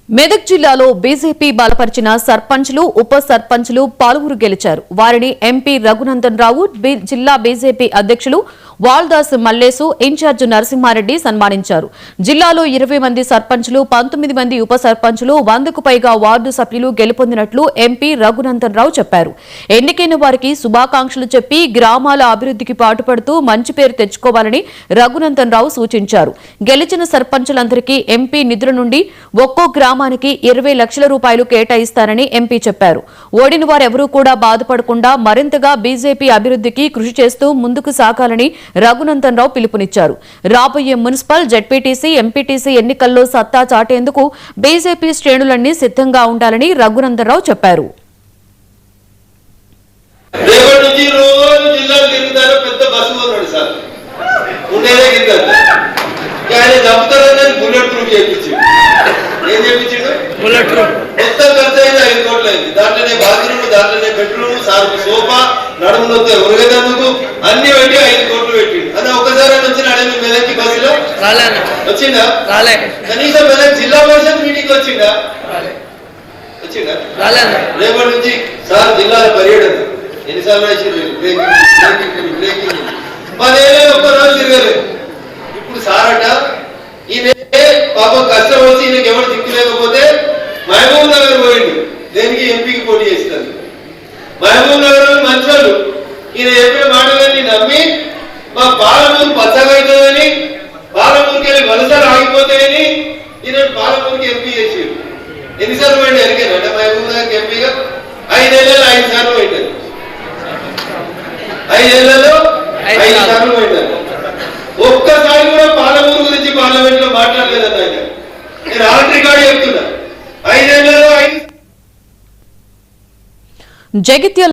మెదక్ జిల్లాలో బీజేపీ బలపరిచిన సర్పంచ్లు ఉప సర్పంచ్లు పలువురు గెలిచారు. వారిని ఎంపీ రఘునందన్ రావు, జిల్లా బీజేపీ అధ్యక్షులు వాల్దాస్ మల్లేసు, ఇన్ఛార్జ్ నరసింహారెడ్డి సన్మానించారు. జిల్లాలో 20 మంది సర్పంచ్లు, 19 మంది ఉప సర్పంచ్లు, 100కు పైగా వార్డు సభ్యులు గెలుపొందినట్లు ఎంపీ రఘునందన్ రావు చెప్పారు. ఎన్నికైన వారికి శుభాకాంక్షలు చెప్పి గ్రామాల అభివృద్ధికి పాటుపడుతూ మంచి పేరు తెచ్చుకోవాలని రఘునందన్ రావు సూచించారు. గెలిచిన సర్పంచులందరికీ ఎంపీ నిధుల నుండి ఒక్కో గ్రామానికి 20 లక్షల రూపాయలు కేటాయిస్తారని ఎంపీ చెప్పారు. ఓడిన వారెవరూ కూడా బాధపడకుండా మరింతగా బీజేపీ అభివృద్ధికి కృషి చేస్తూ ముందుకు సాగాలని రఘునందన్ రావు పిలుపునిచ్చారు. రాబోయే మున్సిపల్, జెడ్పీటీసీ, ఎంపీటీసీ ఎన్నికల్లో సత్తా చాటేందుకు బీజేపీ శ్రేణులన్నీ సిద్ధంగా ఉండాలని రఘునందన్ రావు చెప్పారు. సోఫా నడుములో ఉరగదందుకు అన్ని పెట్టి 5 కోట్లు పెట్టిండు. అన్న ఒకసారి వచ్చిన మెదక్కి బస్సులో వచ్చిందా? కనీసం మెదక్ జిల్లా పరిషత్ మీటింగ్ వచ్చిందా? రేపటి నుంచి సార్ జిల్లాల పర్యటన ఎన్నిసార్లు బ్రేకింగ్ 10 ఏళ్ళు ఒక్కరోజు తిరగలేదు. ఇప్పుడు సారట ఈయన పాపం కష్టం వచ్చి ఈయనకి ఎవరు దిక్కు లేకపోతే మహబూబ్ నగర్ పోయిండు. దేనికి ఎంపీకి పోటీ చేస్తారు. మహబూబ్ నగర్ మంచోళ్ళు ఈయన చెప్పిన మాటలన్నీ నమ్మి మా పాలమూరు పచ్చగా అవుతుందని, పాలమూరుకి వెళ్ళి వలసలు ఆగిపోతాయని ఈయన పాలమూరుకి ఎంపీ చేసారు. ఎన్నిసార్లు పోయింది ఎరికేనంటే మహబూబ్ నగర్కి ఎంపీగా? 5 ఏళ్లలో 5 సార్లు పోయింటారు. 5 ఏళ్లలో 5 సార్లు పోయింటారు. ఒక్కసారి కూడా పాలమూరు గురించి పార్లమెంట్ లో మాట్లాడలేదన్న ఆయన. నేను ఆర్డర్ రికార్డు చెప్తున్నా. 5 ఏళ్లలో 5